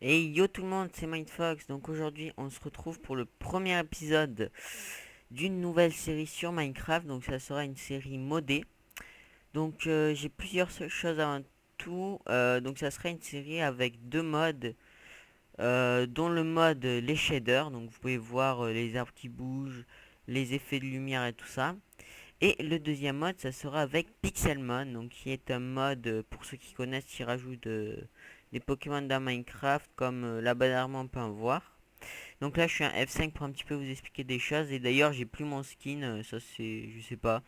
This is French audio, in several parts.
Et yo tout le monde, c'est Mindfox. Donc aujourd'hui, on se retrouve pour le premier épisode d'une nouvelle série sur Minecraft. Donc ça sera une série modée. Donc j'ai plusieurs choses avant tout. Donc ça sera une série avec deux modes, dont le mode les shaders. Donc vous pouvez voir les arbres qui bougent, les effets de lumière et tout ça. Et le deuxième mode, ça sera avec Pixelmon, donc qui est un mode, pour ceux qui connaissent, qui rajoute des Pokémon dans Minecraft, comme là-bas dernièrement on peut en voir. Donc là, je suis un F5 pour un petit peu vous expliquer des choses. Et d'ailleurs, j'ai plus mon skin, ça c'est, je sais pas,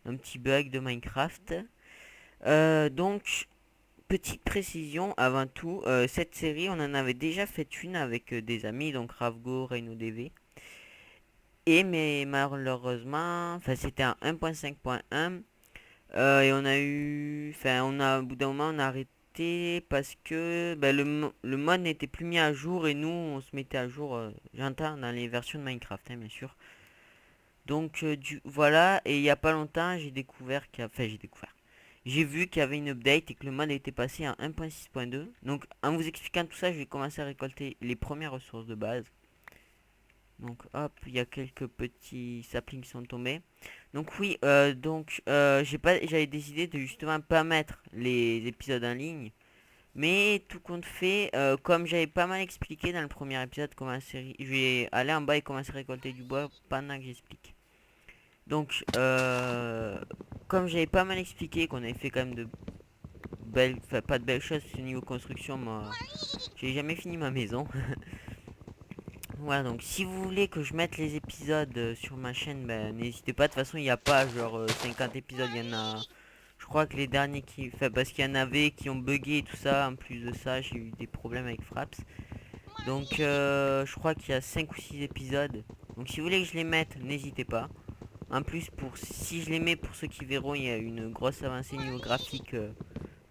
un petit bug de Minecraft. Donc, petite précision avant tout, cette série, on en avait déjà fait une avec des amis, donc Ravgo, RenoDV. Et mais malheureusement, enfin c'était un 1.5.1. Et on a eu, enfin, au bout d'un moment, on a arrêté parce que ben, le mode n'était plus mis à jour et nous, on se mettait à jour, j'entends, dans les versions de Minecraft, hein, bien sûr. Donc, voilà, et il y a pas longtemps, j'ai découvert. J'ai vu qu'il y avait une update et que le mode était passé à 1.6.2. Donc, en vous expliquant tout ça, je vais commencer à récolter les premières ressources de base. Donc hop, il y a quelques petits saplings qui sont tombés. Donc oui, j'avais décidé de justement pas mettre les épisodes en ligne. Mais tout compte fait, comme j'avais pas mal expliqué dans le premier épisode comment la série, je vais aller en bas et commencer à récolter du bois pendant que j'explique. Donc comme j'avais pas mal expliqué qu'on avait fait quand même de belles, enfin pas de belles choses au niveau construction, moi, j'ai jamais fini ma maison. Voilà, donc si vous voulez que je mette les épisodes sur ma chaîne, ben, n'hésitez pas. De toute façon, il n'y a pas genre 50 épisodes. Il y en a. Je crois que les derniers qui. Enfin, parce qu'il y en avait qui ont bugué et tout ça. En plus de ça, j'ai eu des problèmes avec Fraps. Donc, je crois qu'il y a 5 ou 6 épisodes. Donc, si vous voulez que je les mette, n'hésitez pas. En plus, si je les mets, pour ceux qui verront, il y a une grosse avancée niveau graphique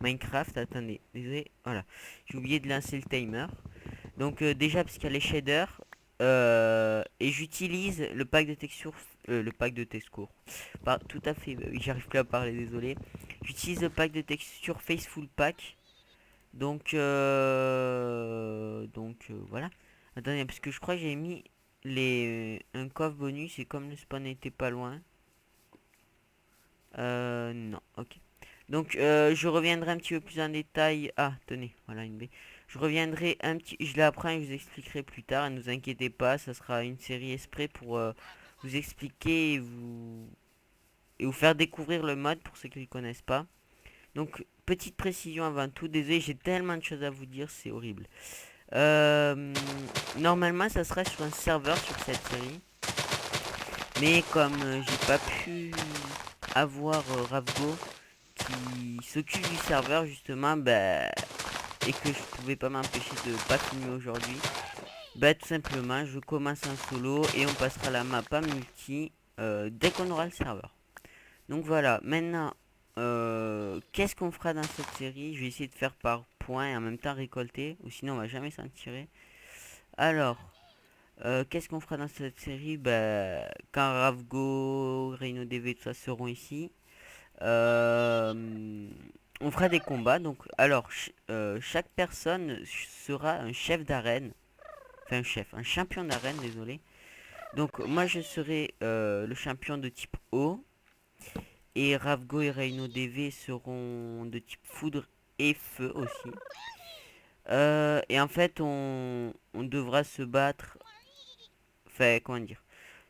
Minecraft. Attendez, désolé. Voilà. J'ai oublié de lancer le timer. Donc déjà parce qu'il y a les shaders, et j'utilise le pack de texture. Tout à fait, oui, j'arrive plus à parler, désolé. J'utilise le pack de texture Faceful Pack. Donc voilà. Attendez, parce que je crois que j'ai mis un coffre bonus et comme le spawn n'était pas loin. Non, ok. Donc je reviendrai un petit peu plus en détail. Ah, tenez, voilà une baie. Je reviendrai un petit. Je l'apprends et je vous expliquerai plus tard. Ne vous inquiétez pas, ça sera une série exprès pour vous expliquer et vous faire découvrir le mode pour ceux qui ne le connaissent pas. Donc, petite précision avant tout. Désolé, j'ai tellement de choses à vous dire, c'est horrible. Euh, Normalement, ça sera sur un serveur sur cette série. Mais comme j'ai pas pu avoir Ravgo qui s'occupe du serveur justement, bah, et que je pouvais pas m'empêcher de pas filmer aujourd'hui, bah tout simplement je commence en solo et on passera la map à multi dès qu'on aura le serveur. Donc voilà, maintenant qu'est-ce qu'on fera dans cette série? Je vais essayer de faire par points et en même temps récolter, ou sinon on va jamais s'en tirer. Alors, qu'est-ce qu'on fera dans cette série? Bah, quand Ravgo, Reino DV, tout ça seront ici. Euh, on fera des combats. Donc, alors, chaque personne sera un chef d'arène. Enfin, un champion d'arène, désolé. Donc, moi, je serai le champion de type eau. Et Ravgo et Reino DV seront de type foudre et feu aussi. Et en fait, on devra se battre. Enfin, comment dire?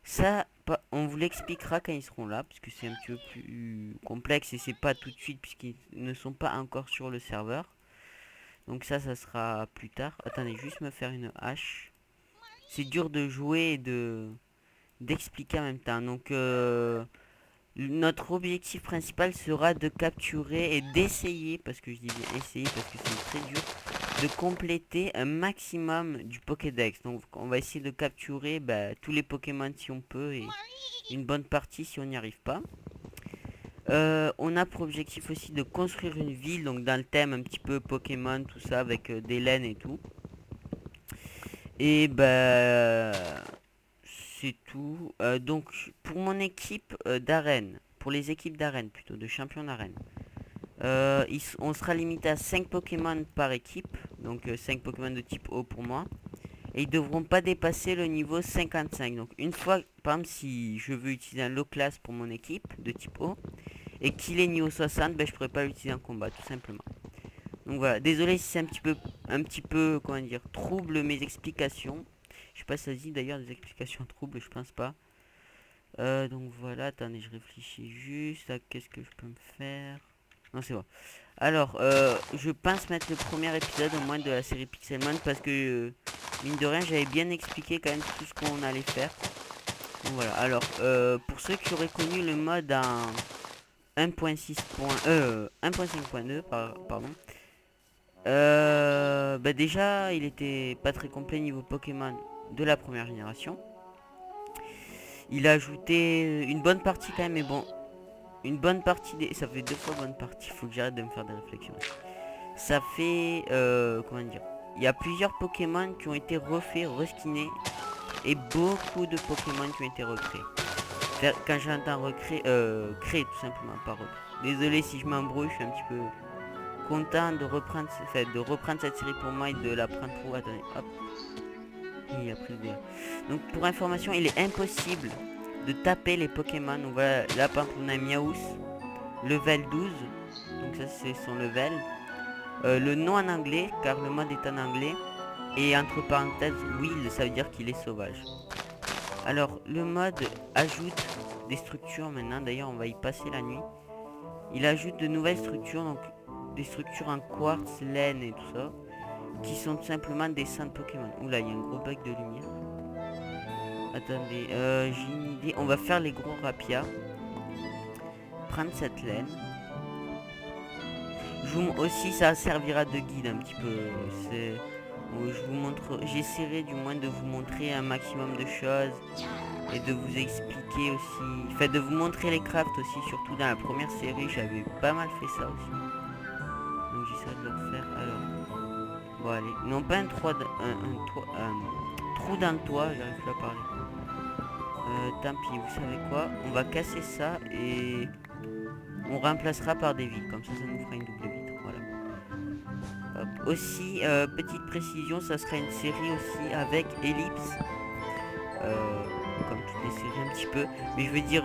Ça, on vous l'expliquera quand ils seront là, parce que c'est un petit peu plus complexe et c'est pas tout de suite, puisqu'ils ne sont pas encore sur le serveur. Donc ça sera plus tard. Attendez, juste me faire une hache. C'est dur de jouer et d'expliquer en même temps. Donc notre objectif principal sera de capturer et d'essayer, parce que je dis bien essayer, parce que c'est très dur, de compléter un maximum du Pokédex. Donc on va essayer de capturer bah, tous les Pokémon si on peut et une bonne partie si on n'y arrive pas. On a pour objectif aussi de construire une ville, donc dans le thème un petit peu Pokémon, tout ça, avec des laines et tout. Et bah c'est tout. Donc pour mon équipe d'arène, pour les équipes d'arène plutôt, de champions d'arène. On sera limité à 5 Pokémon par équipe, donc 5 Pokémon de type eau pour moi. Et ils devront pas dépasser le niveau 55. Donc une fois, par exemple, si je veux utiliser un low class pour mon équipe de type eau, et qu'il est niveau 60, ben, je pourrais pas l'utiliser en combat, tout simplement. Donc voilà, désolé si c'est un petit peu, comment dire, trouble mes explications. Je sais pas si ça se dit d'ailleurs des explications troubles, je pense pas. Donc voilà, attendez, je réfléchis juste à qu'est-ce que je peux me faire. Non, c'est bon. Alors, je pense mettre le premier épisode au moins de la série Pixelmon parce que, mine de rien, j'avais bien expliqué quand même tout ce qu'on allait faire. Donc voilà, alors, pour ceux qui auraient connu le mode en 1.6. 1.5.2, pardon. Bah déjà, il était pas très complet niveau Pokémon de la première génération. Il a ajouté une bonne partie quand même, mais bon, une bonne partie des... Ça fait deux fois bonne partie, faut que j'arrête de me faire des réflexions. Ça fait... comment dire. Il y a plusieurs Pokémon qui ont été refaits, reskinés, et beaucoup de Pokémon qui ont été recréés. Quand j'entends recréer, créer tout simplement, pas recréer. Désolé si je m'embrouille, je suis un petit peu content de reprendre, de reprendre cette série pour moi et de la prendre pour... Attendez, hop. Il a pris le délire. Donc pour information, il est impossible de taper les Pokémon. Donc voilà, là par exemple on a Miaous, level 12. Donc ça c'est son level. Le nom en anglais, car le mode est en anglais. Et entre parenthèses, Will, ça veut dire qu'il est sauvage. Alors le mode ajoute des structures maintenant. D'ailleurs on va y passer la nuit. Il ajoute de nouvelles structures, donc des structures en quartz, laine et tout ça, qui sont tout simplement des centres Pokémon. Oula, il y a un gros bug de lumière. Attendez, j'ai une idée. On va faire les gros rapias. Prendre cette laine. Aussi, ça servira de guide un petit peu. Je vous montre. J'essaierai du moins de vous montrer un maximum de choses et de vous expliquer aussi. Enfin, de vous montrer les crafts aussi. Surtout dans la première série, j'avais pas mal fait ça aussi. Donc j'essaierai de le refaire. Alors, bon allez. Non pas un trou dans le toit. J'arrive plus à parler. Tant pis, vous savez quoi? On va casser ça et on remplacera par des vitres. Comme ça nous fera une double vitre. Voilà. Hop. Aussi, petite précision, ça sera une série aussi avec Ellipse. Comme toutes les séries un petit peu. Mais je veux dire,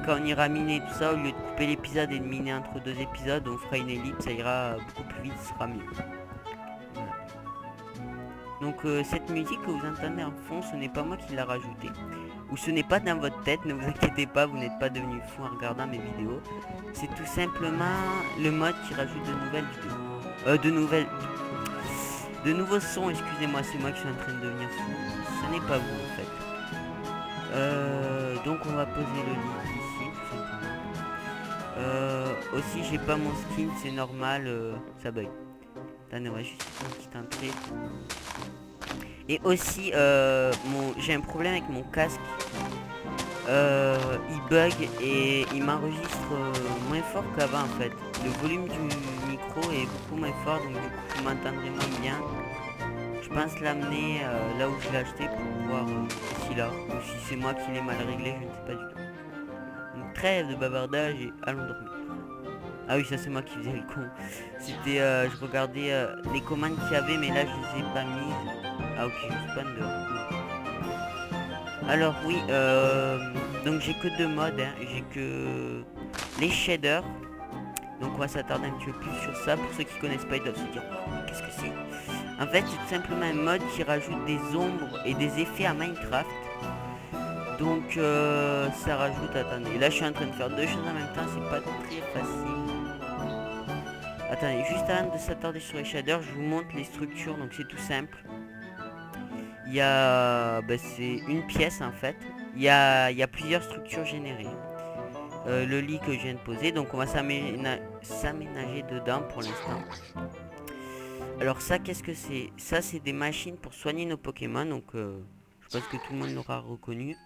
quand on ira miner tout ça, au lieu de couper l'épisode et de miner entre deux épisodes, on fera une ellipse, ça ira beaucoup plus vite, ce sera mieux. Voilà. Donc cette musique que vous entendez en fond, ce n'est pas moi qui l'a rajoutée. Ou ce n'est pas dans votre tête, ne vous inquiétez pas, vous n'êtes pas devenu fou en regardant mes vidéos. C'est tout simplement le mode qui rajoute de nouvelles vidéos. De nouveaux sons, excusez-moi, c'est moi qui suis en train de devenir fou. Ce n'est pas vous en fait. Donc on va poser le lit ici, tout simplement. Aussi j'ai pas mon skin, c'est normal, ça bug. Attendez, on va juste faire une petite entrée. Et aussi, j'ai un problème avec mon casque. Il bug et il m'enregistre moins fort qu'avant en fait. Le volume du micro est beaucoup moins fort, donc du coup vous m'entendrez moins bien. Je pense l'amener là où je l'ai acheté pour voir si là, ou si c'est moi qui l'ai mal réglé, je ne sais pas du tout. Donc trêve de bavardage et allons dormir. Ah oui, ça c'est moi qui faisais le con. C'était, je regardais les commandes qu'il y avait, mais là je les ai pas mises. Ah ok, je suis pas dehors. Alors oui, donc j'ai que deux modes, hein. J'ai que les shaders. Donc on va s'attarder un petit peu plus sur ça. Pour ceux qui connaissent pas, ils doivent se dire oh, qu'est-ce que c'est. En fait, c'est tout simplement un mode qui rajoute des ombres et des effets à Minecraft. Donc ça rajoute, attendez, là je suis en train de faire deux choses en même temps, c'est pas très facile. Attendez, juste avant de s'attarder sur les shaders, je vous montre les structures, donc c'est tout simple. Il y a, c'est une pièce en fait, il y a plusieurs structures générées. Le lit que je viens de poser, donc on va s'aménager dedans pour l'instant. Alors ça, qu'est-ce que c'est? Ça, c'est des machines pour soigner nos Pokémon, donc je pense que tout le monde l'aura reconnu.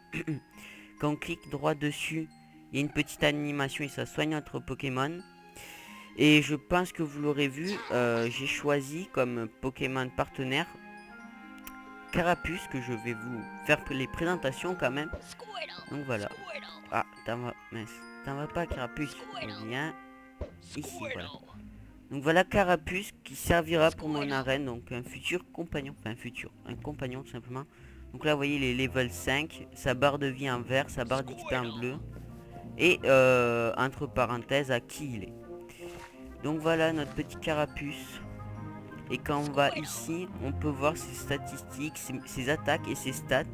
Quand on clique droit dessus, il y a une petite animation et ça soigne notre Pokémon. Et je pense que vous l'aurez vu, j'ai choisi comme Pokémon partenaire Carapuce, que je vais vous faire les présentations quand même. Donc voilà. Ah, t'en vas pas Carapuce, viens. Ici, voilà. Donc voilà Carapuce qui servira pour mon arène, donc un futur compagnon, enfin un compagnon tout simplement. Donc là vous voyez les level 5, sa barre de vie en vert, sa barre d'XP en bleu, et entre parenthèses à qui il est. Donc voilà notre petit Carapuce. Et quand on va ici, on peut voir ses statistiques, ses attaques et ses stats.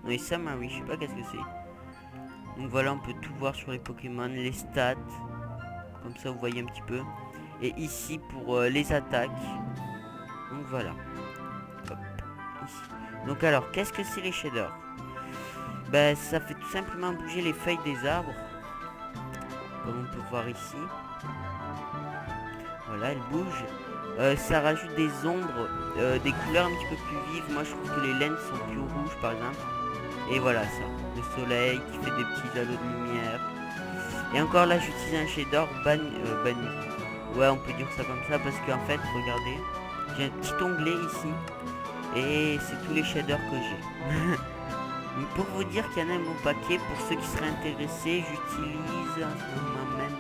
Non et ça Marie, je sais pas qu'est-ce que c'est. Donc voilà, on peut tout voir sur les Pokémon, les stats. Comme ça vous voyez un petit peu. Et ici pour les attaques. Donc voilà. Hop, ici. Donc alors, qu'est-ce que c'est les shaders? Ben ça fait tout simplement bouger les feuilles des arbres. Comme on peut voir ici. Voilà, elles bougent. Ça rajoute des ombres, des couleurs un petit peu plus vives. Moi je trouve que les laines sont plus rouges par exemple. Et voilà ça. Le soleil qui fait des petits halos de lumière. Et encore là j'utilise un shader banni. Ouais, on peut dire ça comme ça parce qu'en fait, regardez, j'ai un petit onglet ici et c'est tous les shaders que j'ai. Donc pour vous dire qu'il y en a un bon paquet, pour ceux qui seraient intéressés, j'utilise en ce moment même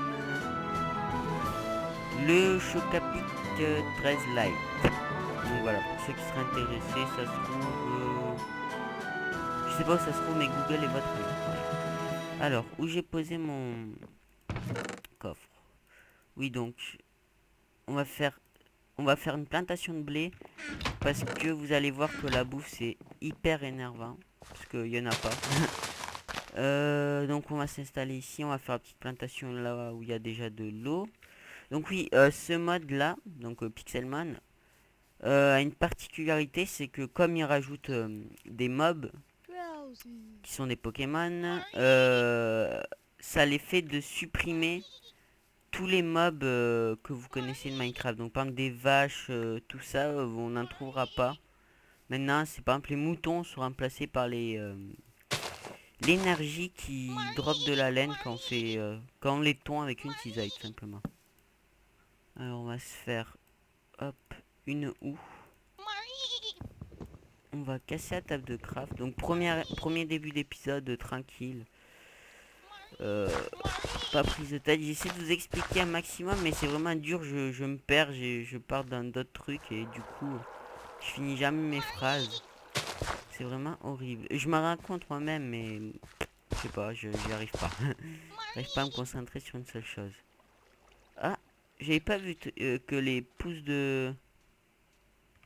le Chocapic 13 Lite. Donc voilà, pour ceux qui seraient intéressés, ça se trouve... je sais pas où ça se trouve, mais Google est votre ami. Voilà. Alors, où j'ai posé mon coffre? Oui, donc, on va faire une plantation de blé parce que vous allez voir que la bouffe c'est hyper énervant parce qu'il y en a pas. Donc on va s'installer ici, on va faire une petite plantation là où il y a déjà de l'eau. Donc oui, ce mode là, donc Pixelmon, a une particularité, c'est que comme il rajoute des mobs qui sont des Pokémon, ça les fait de supprimer tous les mobs que vous connaissez de Minecraft. Donc par exemple des vaches, tout ça, on n'en trouvera pas. Maintenant, c'est par exemple les moutons sont remplacés par l'énergie qui drop de la laine quand on les tond avec une cisaille tout simplement. Alors on va se faire hop une houe. On va casser la table de craft. Donc premier début d'épisode tranquille. Euh, Pas prise de tête. J'essaie de vous expliquer un maximum, mais c'est vraiment dur. Je me perds, je pars dans d'autres trucs et du coup, je finis jamais mes phrases. C'est vraiment horrible. Je me rends compte moi-même, mais je sais pas, j'y arrive pas. J'arrive pas à me concentrer sur une seule chose. Ah, j'avais pas vu que les pousses de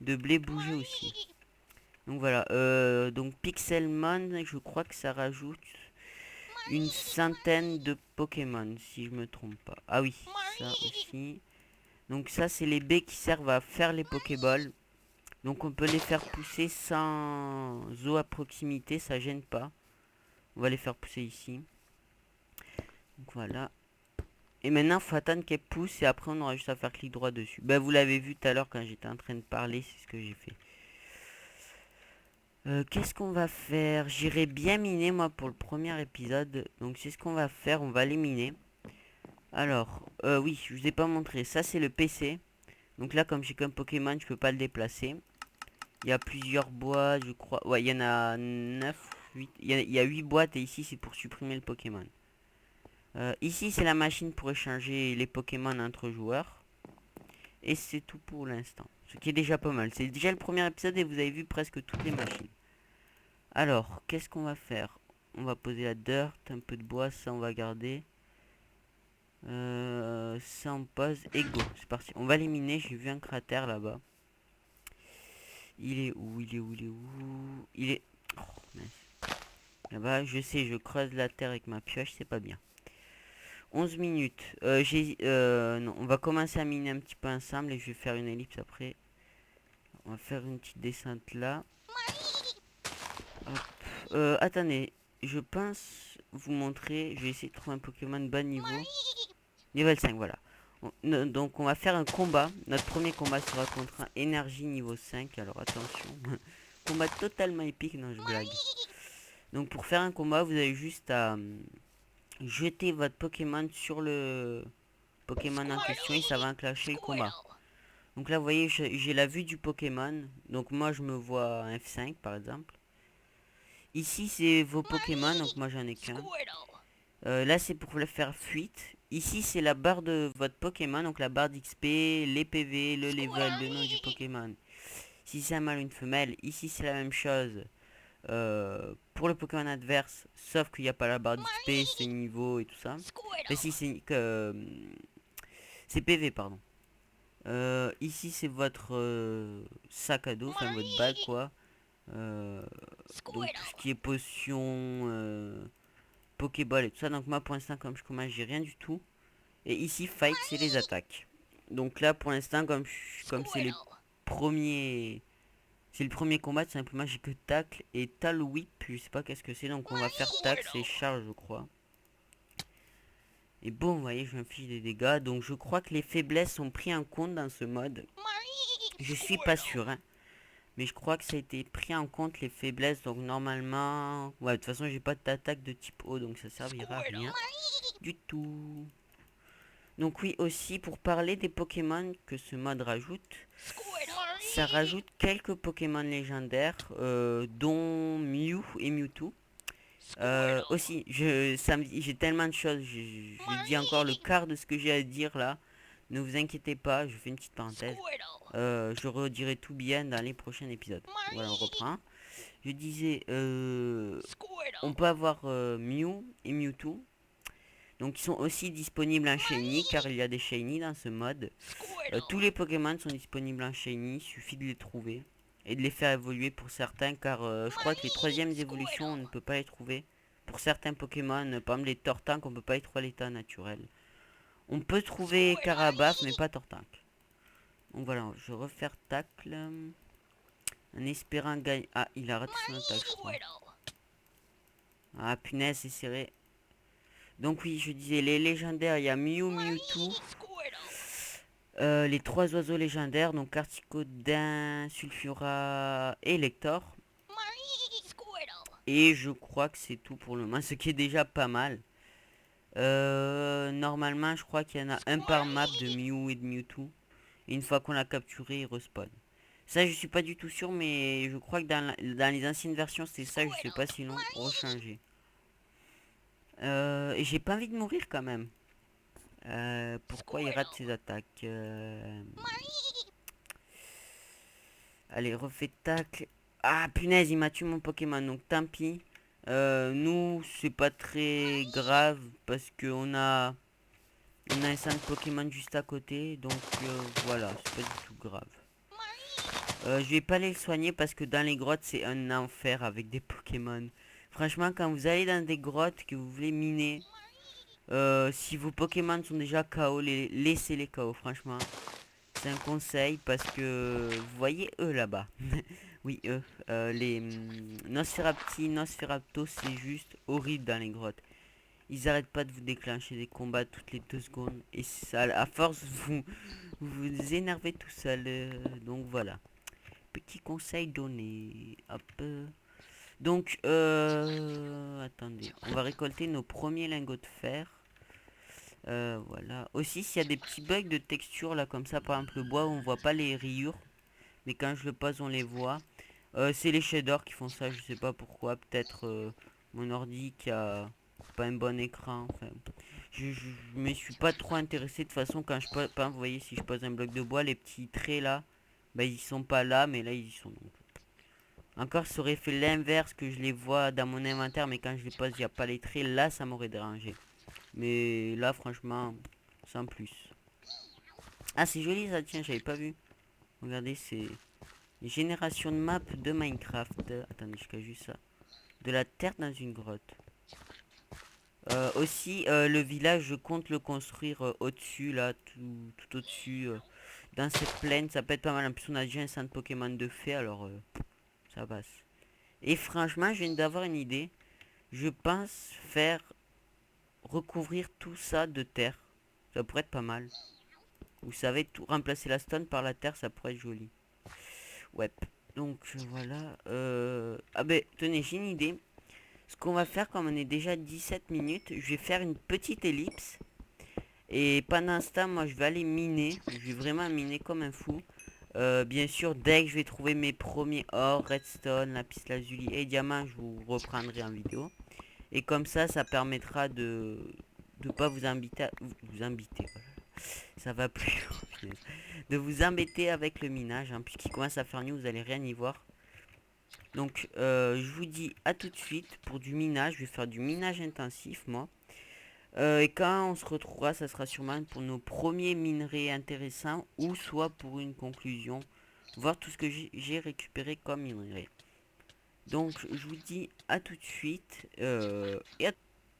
blé bougeaient aussi. Donc voilà, donc Pixelmon, je crois que ça rajoute une centaine de Pokémon, si je me trompe pas. Ah oui, ça aussi. Donc ça, c'est les baies qui servent à faire les Pokéballs. Donc on peut les faire pousser sans eau à proximité, ça gêne pas. On va les faire pousser ici. Donc voilà. Et maintenant, faut attendre qu'elle pousse et après on aura juste à faire clic droit dessus. Ben vous l'avez vu tout à l'heure quand j'étais en train de parler, c'est ce que j'ai fait. Qu'est-ce qu'on va faire? J'irai bien miner moi pour le premier épisode. Donc c'est ce qu'on va faire, on va les miner. Alors, oui, je vous ai pas montré. Ça c'est le PC. Donc là comme j'ai qu'un Pokémon, je peux pas le déplacer. Il y a plusieurs boîtes, je crois. Ouais, il y en a 9, 8. Il y a 8 boîtes et ici c'est pour supprimer le Pokémon. Ici c'est la machine pour échanger les Pokémon entre joueurs. Et c'est tout pour l'instant. Ce qui est déjà pas mal. C'est déjà le premier épisode et vous avez vu presque toutes les machines. Alors, qu'est-ce qu'on va faire? On va poser la dirt, un peu de bois, ça on va garder. Ça on pose et go, c'est parti. On va éliminer, j'ai vu un cratère là-bas. Il est où? Il est où? Il est où? Il est... Oh, mince. Là-bas, je sais, je creuse la terre avec ma pioche, c'est pas bien. 11 minutes. Non, on va commencer à miner un petit peu ensemble et je vais faire une ellipse après. On va faire une petite descente là. Hop. Attendez, je pense vous montrer. Je vais essayer de trouver un Pokémon bas niveau. Level 5, voilà. Donc on va faire un combat. Notre premier combat sera contre un énergie niveau 5. Alors attention. Combat totalement épique, non je blague. Donc pour faire un combat, vous avez juste à jeter votre Pokémon sur le Pokémon en question et ça va enclencher le combat. Donc là vous voyez, j'ai la vue du Pokémon. Donc moi je me vois un F5 par exemple. Ici c'est vos Pokémon, donc moi j'en ai qu'un. Là c'est pour le faire fuite. Ici, c'est la barre de votre Pokémon, donc la barre d'XP, les PV, le level, le nom du Pokémon. Si c'est un mâle ou une femelle, ici c'est la même chose pour le Pokémon adverse, sauf qu'il n'y a pas la barre d'XP, c'est niveau et tout ça. Enfin, si c'est que c'est PV, pardon. Ici c'est votre sac à dos, enfin votre bague quoi. Donc tout ce qui est potion, Pokéball et tout ça. Donc moi pour l'instant comme je commence j'ai rien du tout. Et ici fight c'est les attaques. Donc là pour l'instant comme c'est les premiers, c'est le premier combat tout simplement j'ai que tacle et tal whip, je sais pas qu'est-ce que c'est donc on va faire tacle c'est charge je crois. Et bon vous voyez je m'inflige des dégâts donc je crois que les faiblesses sont pris en compte dans ce mode. Je suis pas sûr hein. Mais je crois que ça a été pris en compte les faiblesses donc normalement. Ouais de toute façon j'ai pas d'attaque de type eau donc ça servira à rien du tout. Donc oui aussi pour parler des Pokémon que ce mode rajoute. Ça rajoute quelques Pokémon légendaires dont Mew et Mewtwo. Aussi j'ai tellement de choses, je dis encore le quart de ce que j'ai à dire là. Ne vous inquiétez pas, je fais une petite parenthèse. Je redirai tout bien dans les prochains épisodes. Voilà, on reprend. Je disais, on peut avoir Mew et Mewtwo. Donc ils sont aussi disponibles en Shiny car il y a des Shiny dans ce mode. Tous les Pokémon sont disponibles en Shiny, il suffit de les trouver. Et de les faire évoluer pour certains car je crois que les troisièmes évolutions on ne peut pas les trouver. Pour certains Pokémon, par exemple les Tortank on peut pas les trouver à l'état naturel. On peut trouver Carabaf mais pas Tortank. Donc voilà, je vais refaire tacle. En espérant gagner. Ah, il a raté son attaque, je crois. Ah, punaise, c'est serré. Donc oui, je disais, les légendaires, il y a Mew, Mewtwo. Les trois oiseaux légendaires, donc Articodin, Sulfura et Lector. Et je crois que c'est tout pour le moment, ce qui est déjà pas mal. Normalement, je crois qu'il y en a un par map de Mew et de Mewtwo. Et une fois qu'on l'a capturé, il respawn. Ça, je suis pas du tout sûr, mais je crois que dans les anciennes versions, c'était ça. Je sais pas s'ils l'ont rechangé. Et j'ai pas envie de mourir quand même. Pourquoi il rate ses attaques Allez, refait tacle. Ah, punaise, il m'a tué mon Pokémon, donc tant pis. Nous, c'est pas très grave parce on a un centre Pokémon juste à côté, donc voilà, c'est pas du tout grave. Je vais pas aller le soigner parce que dans les grottes c'est un enfer avec des Pokémon. Franchement quand vous allez dans des grottes que vous voulez miner, si vos Pokémon sont déjà KO, laissez-les KO franchement. C'est un conseil parce que vous voyez eux là-bas. Oui eux. Les Nosferapti, Nosferaptos c'est juste horrible dans les grottes. Ils arrêtent pas de vous déclencher des combats toutes les 2 secondes. Et ça, à force vous énervez tout seul. Donc voilà. Petit conseil donné. Hop. Donc, attendez. On va récolter nos premiers lingots de fer. Voilà. Aussi, s'il y a des petits bugs de texture, là, comme ça, par exemple, le bois, on voit pas les rayures. Mais quand je le pose, on les voit. C'est les shaders qui font ça, je sais pas pourquoi. Peut-être mon ordi qui a pas un bon écran. Enfin, je me suis pas trop intéressé. De toute façon, quand je pose, vous voyez, si je pose un bloc de bois, les petits traits là, bah, ils sont pas là, mais là, ils y sont. Donc. Encore, ça aurait fait l'inverse que je les vois dans mon inventaire, mais quand je les pose, il n'y a pas les traits. Là, ça m'aurait dérangé. Mais là, franchement, sans plus. Ah, c'est joli ça, tiens, j'avais pas vu. Regardez, c'est les générations de maps de Minecraft. Attendez, je cache juste ça. De la terre dans une grotte. Aussi, le village, je compte le construire au-dessus, là, tout au-dessus. Dans cette plaine, ça peut être pas mal. En plus, on a déjà un centre Pokémon de fée, alors ça passe. Et franchement, je viens d'avoir une idée. Je pense faire recouvrir tout ça de terre. Ça pourrait être pas mal. Vous savez, tout remplacer la stone par la terre, ça pourrait être joli. Ouais. Donc voilà. Ah ben, tenez, j'ai une idée. Ce qu'on va faire, comme on est déjà 17 minutes, je vais faire une petite ellipse. Et pendant ce temps, moi, je vais aller miner. Je vais vraiment miner comme un fou. Bien sûr, dès que je vais trouver mes premiers or, redstone, lapis lazuli et diamant, je vous reprendrai en vidéo. Et comme ça permettra de pas vous embêter, vous embêter, voilà. Ça va plus, de vous embêter avec le minage, hein, puisqu'il commence à faire nuit, vous allez rien y voir. Donc je vous dis à tout de suite pour du minage. Je vais faire du minage intensif moi. Et quand on se retrouvera, ça sera sûrement pour nos premiers minerais intéressants ou soit pour une conclusion, voir tout ce que j'ai récupéré comme minerai. Donc je vous dis à tout de suite et à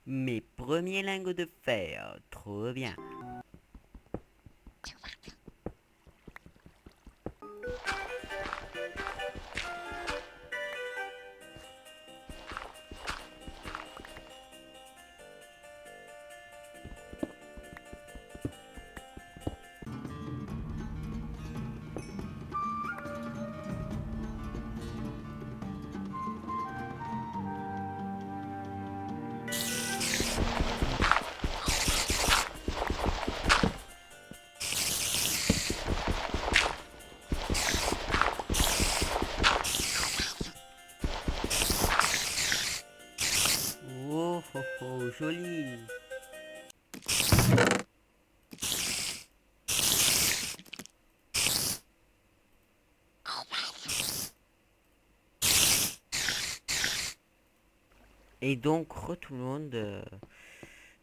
mes premiers lingots de fer. Trop bien. Oh, oh, oh, joli. Et donc, tout le monde.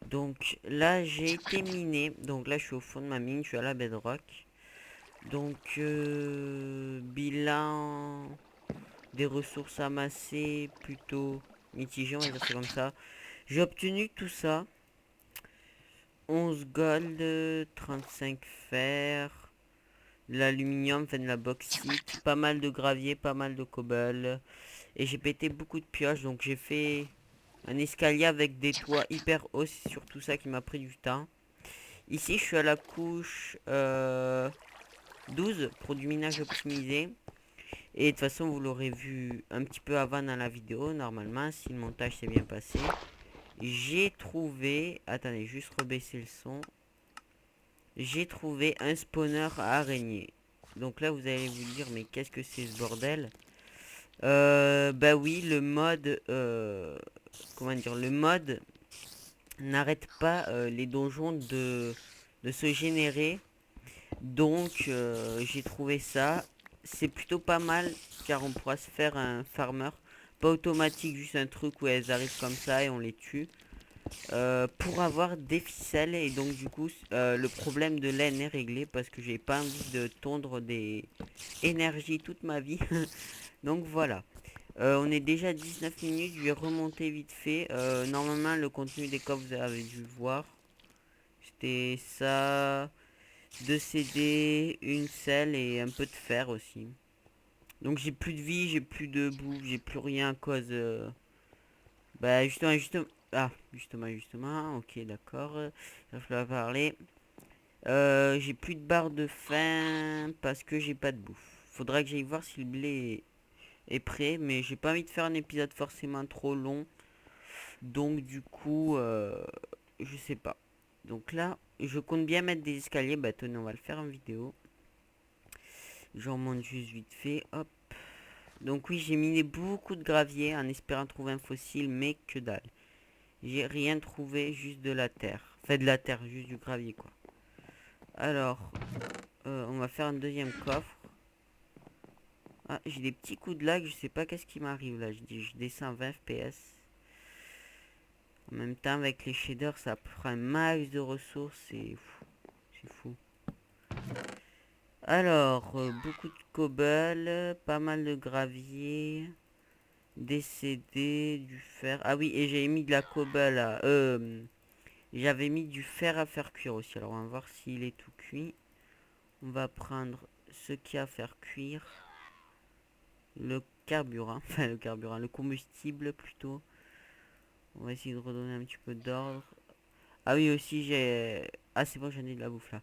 Donc là, j'ai été miné. Donc là, je suis au fond de ma mine. Je suis à la bedrock. Donc, bilan des ressources amassées plutôt mitigé, on va dire c'est comme ça. J'ai obtenu tout ça. 11 gold, 35 fer, de l'aluminium, enfin de la bauxite, pas mal de gravier, pas mal de cobble. Et j'ai pété beaucoup de pioches, donc j'ai fait un escalier avec des toits hyper hauts, c'est surtout ça qui m'a pris du temps. Ici, je suis à la couche 12 pour du minage optimisé. Et de toute façon, vous l'aurez vu un petit peu avant dans la vidéo, normalement, si le montage s'est bien passé. J'ai trouvé... Attendez, juste rebaisser le son. J'ai trouvé un spawner à araignées. Donc là, vous allez vous dire, mais qu'est-ce que c'est ce bordel? Bah oui, le mode... comment dire? Le mode n'arrête pas les donjons de se générer. Donc, j'ai trouvé ça. C'est plutôt pas mal, car on pourra se faire un farmer. Pas automatique, juste un truc où elles arrivent comme ça et on les tue. Pour avoir des ficelles et donc du coup le problème de laine est réglé parce que j'ai pas envie de tondre des énergies toute ma vie. Donc voilà. On est déjà à 19 minutes, je vais remonter vite fait. Normalement le contenu des coffres vous avez dû le voir. C'était ça, 2 CD, une selle et un peu de fer aussi. Donc j'ai plus de vie, j'ai plus de bouffe, j'ai plus rien à cause bah justement, ah, justement, ok, d'accord. Il va falloir parler. J'ai plus de barre de faim parce que j'ai pas de bouffe. Faudra que j'aille voir si le blé est prêt, mais j'ai pas envie de faire un épisode forcément trop long. Donc du coup, je sais pas. Donc là, je compte bien mettre des escaliers. Bah tenez, on va le faire en vidéo. Je remonte juste vite fait, hop. Donc oui, j'ai miné beaucoup de gravier en espérant trouver un fossile, mais que dalle. J'ai rien trouvé, juste de la terre. Enfin, de la terre, juste du gravier, quoi. Alors, on va faire un deuxième coffre. Ah, j'ai des petits coups de lag, je sais pas qu'est-ce qui m'arrive là. Je descends à 20 fps. En même temps, avec les shaders, ça prend un max de ressources. C'est fou. C'est fou. Alors, beaucoup de cobble, pas mal de gravier, des CD, du fer. Ah oui, et j'ai mis de la cobble là. J'avais mis du fer à faire cuire aussi. Alors on va voir s'il est tout cuit. On va prendre ce qu'il y a à faire cuire. Le carburant. Enfin le carburant. Le combustible plutôt. On va essayer de redonner un petit peu d'ordre. Ah oui aussi j'ai... Ah c'est bon j'en ai de la bouffe là.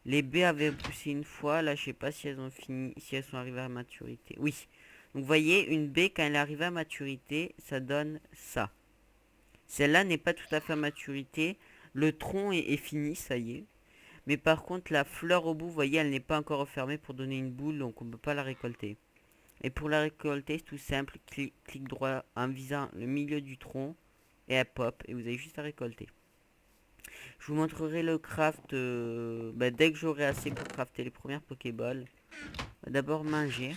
Les baies avaient poussé une fois. Là je sais pas si elles ont fini. Si elles sont arrivées à maturité. Oui. Donc vous voyez une baie quand elle est arrivée à maturité. Ça donne ça. Celle-là n'est pas tout à fait à maturité. Le tronc est fini, ça y est. Mais par contre, la fleur au bout, vous voyez, elle n'est pas encore refermée pour donner une boule, donc on ne peut pas la récolter. Et pour la récolter, c'est tout simple. Clic droit en visant le milieu du tronc et elle pop. Et vous avez juste à récolter. Je vous montrerai le craft dès que j'aurai assez pour crafter les premières Pokéballs. D'abord manger.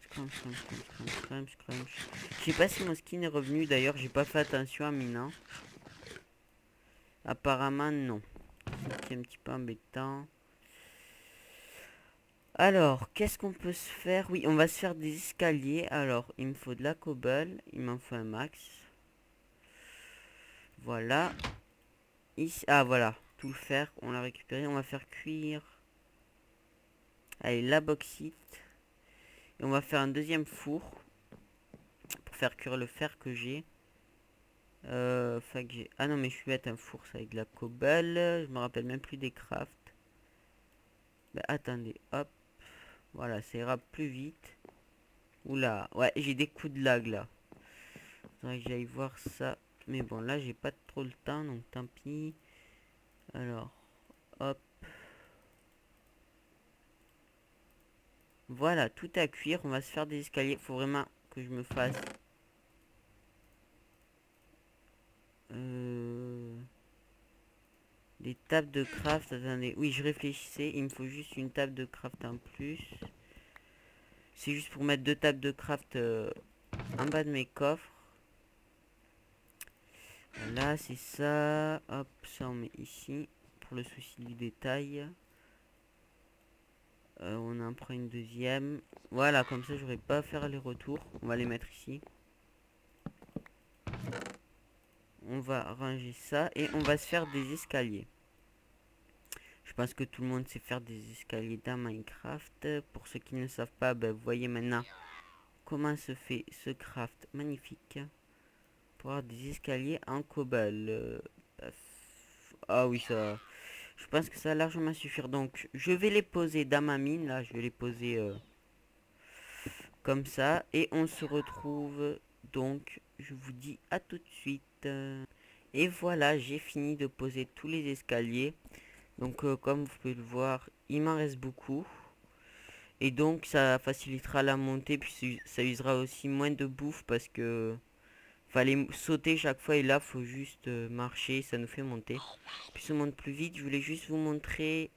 Scrunch, scrunch, scrunch, scrunch, scrunch, scrunch. Je sais pas si mon skin est revenu, d'ailleurs j'ai pas fait attention à Mina. Apparemment non. C'est un petit peu embêtant. Alors, qu'est-ce qu'on peut se faire? Oui, on va se faire des escaliers. Alors, il me faut de la cobble. Il m'en faut un max. Voilà. Ici, ah voilà, tout le fer, on l'a récupéré. On va faire cuire. Allez, la bauxite. Et on va faire un deuxième four pour faire cuire le fer que j'ai. Ah non, mais je suis bête, un four, c'est avec de la cobble. Je me rappelle même plus des crafts. Attendez, hop. Voilà, ça ira plus vite. Oula, ouais, j'ai des coups de lag là. Faudrait que j'aille voir ça. Mais bon, là, j'ai pas trop le temps, donc tant pis. Alors, hop. Voilà, tout à cuire. On va se faire des escaliers. Faut vraiment que je me fasse... des tables de craft. Attendez, oui, je réfléchissais. Il me faut juste une table de craft en plus. C'est juste pour mettre deux tables de craft en bas de mes coffres. Voilà, c'est ça. Hop, ça on met ici. Pour le souci du détail. On en prend une deuxième. Voilà, comme ça j'aurais pas à faire les retours. On va les mettre ici. On va ranger ça et on va se faire des escaliers. Je pense que tout le monde sait faire des escaliers dans Minecraft. Pour ceux qui ne savent pas, vous voyez maintenant comment se fait ce craft magnifique. Pour avoir des escaliers en cobble. Ah oui, ça... Je pense que ça va largement suffire. Donc, je vais les poser dans ma mine. Là, je vais les poser comme ça. Et on se retrouve. Donc, je vous dis à tout de suite. Et voilà, j'ai fini de poser tous les escaliers. Donc, comme vous pouvez le voir, il m'en reste beaucoup. Et donc, ça facilitera la montée. Puis, ça usera aussi moins de bouffe parce que... Fallait sauter chaque fois et là faut juste marcher, ça nous fait monter. Puis ça monte plus vite, je voulais juste vous montrer.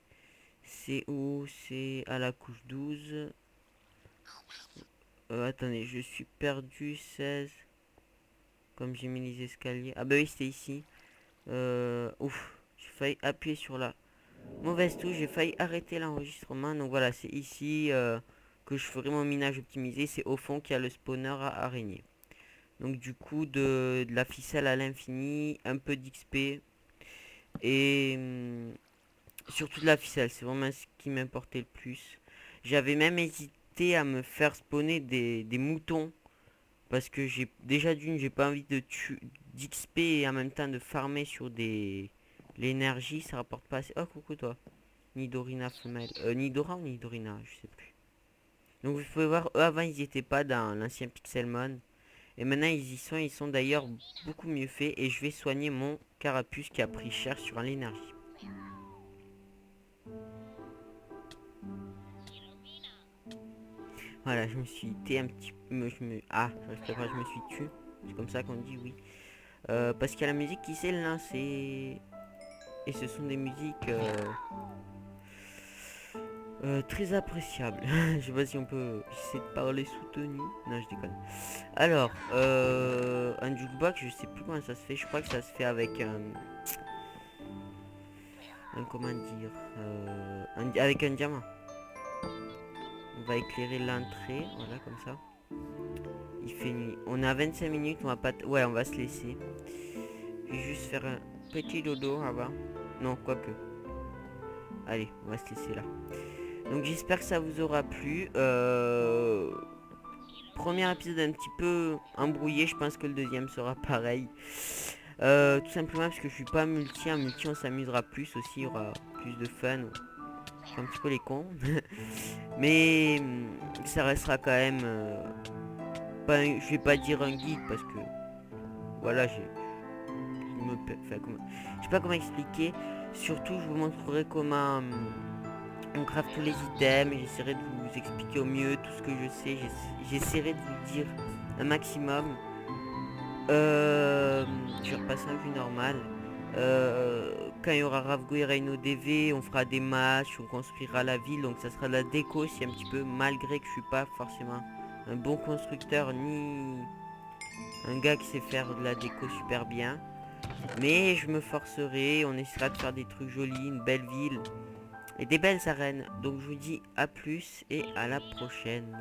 C'est où? C'est à la couche 12. Attendez, je suis perdu. 16. Comme j'ai mis les escaliers. Ah bah oui, c'était ici. Ouf, j'ai failli appuyer sur la mauvaise touche, j'ai failli arrêter l'enregistrement. Donc voilà, c'est ici que je ferai mon minage optimisé. C'est au fond qu'il y a le spawner à araignée. Donc du coup de la ficelle à l'infini, un peu d'XP et surtout de la ficelle, c'est vraiment ce qui m'importait le plus. J'avais même hésité à me faire spawner des moutons parce que j'ai déjà d'une, j'ai pas envie de d'XP et en même temps de farmer sur l'énergie, ça rapporte pas assez. Oh coucou toi, Nidorina femelle, Nidora ou Nidorina, je sais plus. Donc vous pouvez voir, eux avant ils étaient pas dans l'ancien Pixelmon. Et maintenant ils sont d'ailleurs beaucoup mieux faits et je vais soigner mon carapuce qui a pris cher sur l'énergie. Voilà, je me suis été un petit peu... je me suis tué. C'est comme ça qu'on dit oui. Parce qu'il y a la musique qui s'est lancée. Et ce sont des musiques très appréciables. Je sais pas si on peut... J'essaie de parler soutenu. Non, je déconne. Alors, un jukebox, je sais plus comment ça se fait. Je crois que ça se fait avec comment dire, avec un diamant. On va éclairer l'entrée, voilà comme ça. Il fait nuit. On a 25 minutes, on va pas... Ouais, on va se laisser. Je vais juste faire un petit dodo avant. Non, quoique. Allez, on va se laisser là. Donc j'espère que ça vous aura plu. Premier épisode un petit peu embrouillé, je pense que le deuxième sera pareil. Tout simplement parce que je suis pas multi. En multi on s'amusera plus aussi, il y aura plus de fun. C'est un petit peu les cons. Mais ça restera quand même pas je vais pas dire un guide parce que voilà je sais pas comment expliquer. Surtout je vous montrerai comment on craft tous les items. J'essaierai de vous expliquer au mieux tout ce que je sais. J'essaierai de vous dire un maximum. Je vais repasser en vue normale. Quand il y aura Ravgo et Reino DV, on fera des matchs, on construira la ville, donc ça sera de la déco aussi un petit peu, malgré que je suis pas forcément un bon constructeur ni un gars qui sait faire de la déco super bien. Mais je me forcerai, on essaiera de faire des trucs jolis, une belle ville et des belles arènes. Donc je vous dis à plus et à la prochaine.